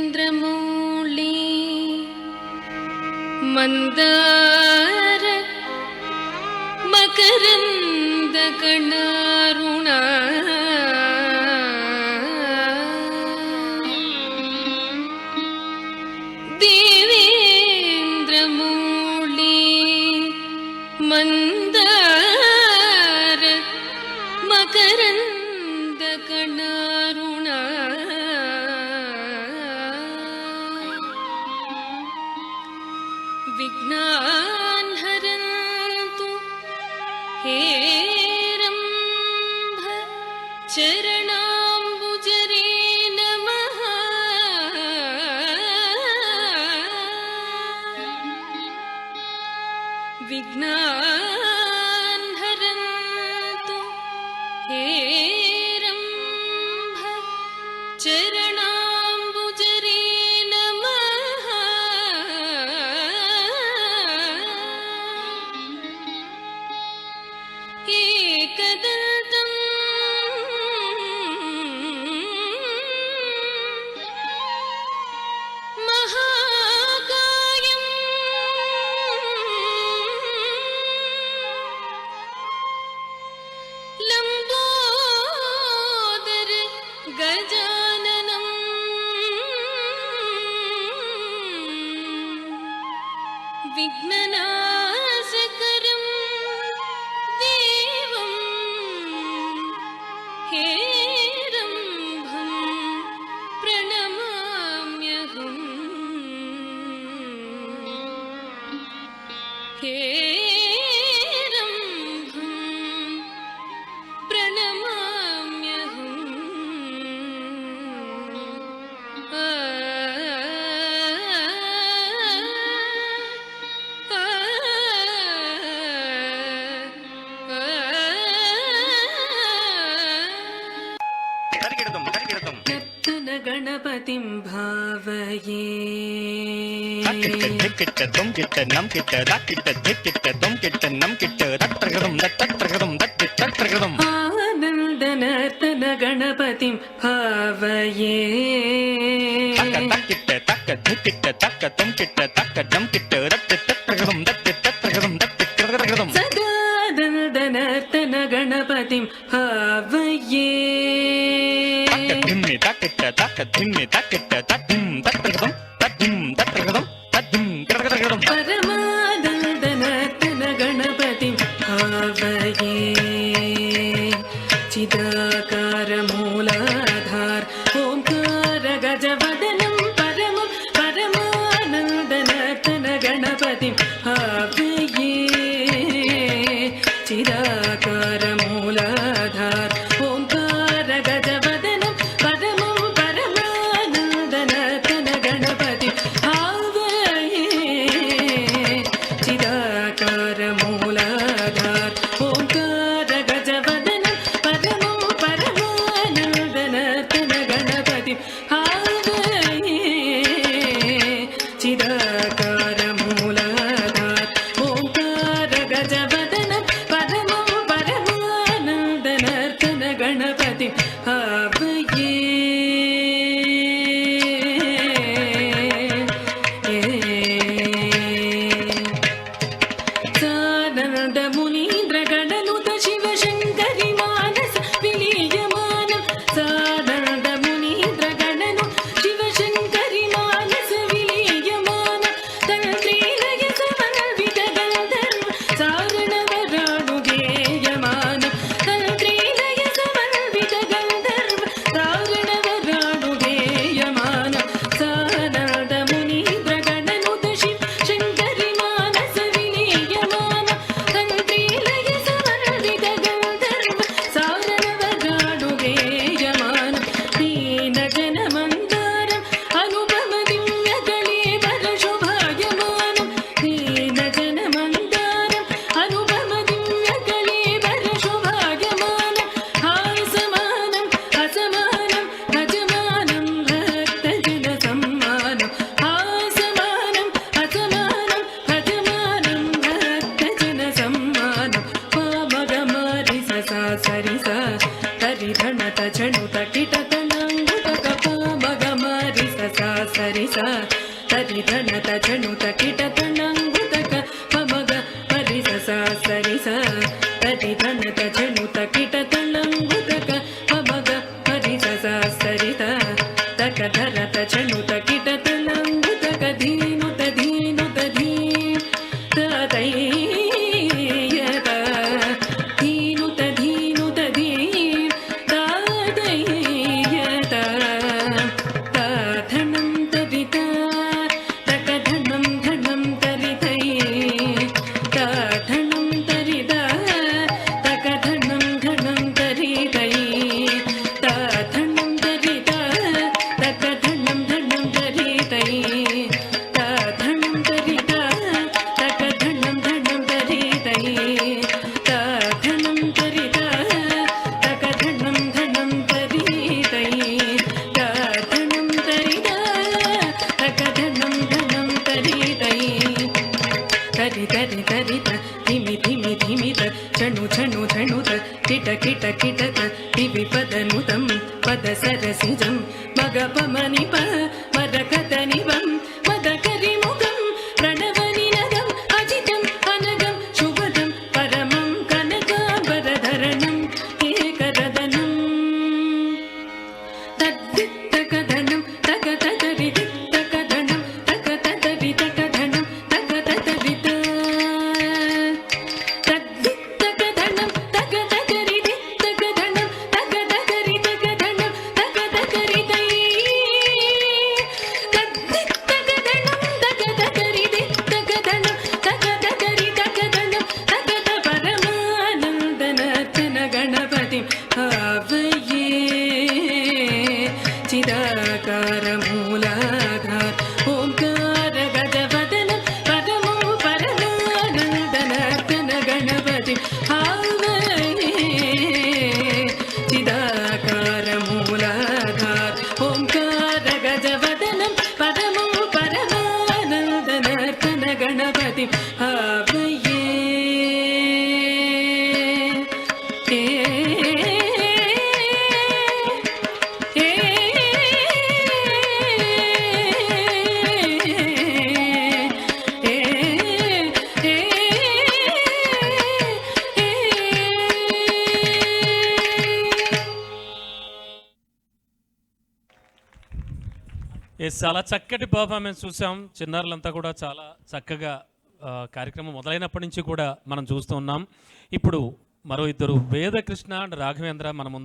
देवेन्द्रमौळि मन्दार मकरन्दकणारुणा देवेन्द्रमौळि मन्दार मकरन्दकणारुणा विघ्नान् हरन्तु हेरम्भ चरणाम्बुजरे नमः। विघ्नान् हरन्तु हेरम्भ चरणाम्बुजरे नमः। एकदन्तम् महाकायम् लम्बोदर गजाननम् विघ्ननाशकरम् देवं हेरम्भं प्रणमाम्यहम्। हेरम्भं प्रणमाम्यहम्। गणपतिं भावये किट्ट तुम किट्ट नम किट्ट दा किट्ट धिक किट्ट तुम किट्ट नम किट्ट दत्त्रगदम दत्त्रगदम दत्त्रगदम आनन्दनर्तन गणपतिं भावये किट्ट तक्क धिक किट्ट तक्क तुम किट्ट तक्क दम किट्ट दत्त्रगदम दत्त्रगदम सदानन्दनर्तन गणपतिं भावये धिम्मि तक्किट्ट तक्क धिम्मि तक्किट्ट तद्धिं दत्त्रगदम तद्धिं दत्त्रगदम तद्धिं दत्त्रगदम परमानन्दनर्तन गणपतिं भावये चिदाकार मूलाधार ओंकार गजवदनं परमं परमानन्दनर्तन गणपतिं भावये चिदाकार मूलाधार ओंकार गजवदनं परमं परमानन्दनर्तन गणपतिं भावये चिदाकार मूलाधार ओंकार गजवदनं परमं परमानन्दनर्तन गणपतिं भावये चिदाकार मूलाधार ओंकार गजवदनं परमं परमानन्दनर्तन गणपतिं भावये। सानन्द मुनीन्द्र गणनुत शिवशङ्करि मानस विलीयमानं सानन्द मुनीन्द्र गणनुत शिवशङ्करि मानस विलीयमानं तन्त्रीलय समन्वित गन्धर्व सारणवराणुगेयमानं तन्त्रीलय समन्वित गन्धर्व सारणवराणुगेयमानं सानन्द मुनीन्द्र गणनुत शिवशङ्करि मानस विलीयमानं तन्त्रीलय समन्वित गन्धर्व सारणवराणुगेयमानं दीनजनमन्दारम् अनुपम दिव्यकलेवर शोभायमानं दीनजनमन्दारम् अनुपम दिव्यकलेवर शोभायमानं हासमानं हसमानं भजमानं भक्तजनसम्मानं हासमानं हसमानं भजमानं भक्तजनसम्मानं पामगमारि सा सरि सा तरिधणत चणुत किटतनाङ्गुतकपा sa tari dhana ta chanu ta kita tanangu taka pamaga pari sa sa sari sa tari dhana ta chanu ta kita tanangu taka pamaga pari sa sa sari ta taka dhara ta chanu ta kita tanangu taka dhinu ta dhinu ta dhinu ta dai విపదనుతం పద సరసిజం మగ పమని ప మద కథనివం మద కరిముఖం ప్రణవనినదం అజితం అనగం శుభదం పరమం కనకాంబరధరణం ఏకరదనం తద్దిత్తకధనం తగతదరిదిత్తకధనం తగతదరితకధనం తగతదరిత చిదాకార మూలాధార ఓంకార గజవదనం పరమో పరమానందనర్తన గణపతి హావయే చిదాకార మూలాధార ఓంకార గజవదనం పరమో పరమానందనర్తన గణపతి హావయే చాలా చక్కటి పర్ఫార్మెన్స్ చూసాం. చిన్నారులంతా కూడా చాలా చక్కగా కార్యక్రమం మొదలైనప్పటి నుంచి కూడా మనం చూస్తూ ఉన్నాం. ఇప్పుడు మరో ఇద్దరు వేదకృష్ణ అండ్ రాఘవేంద్ర మన ముందు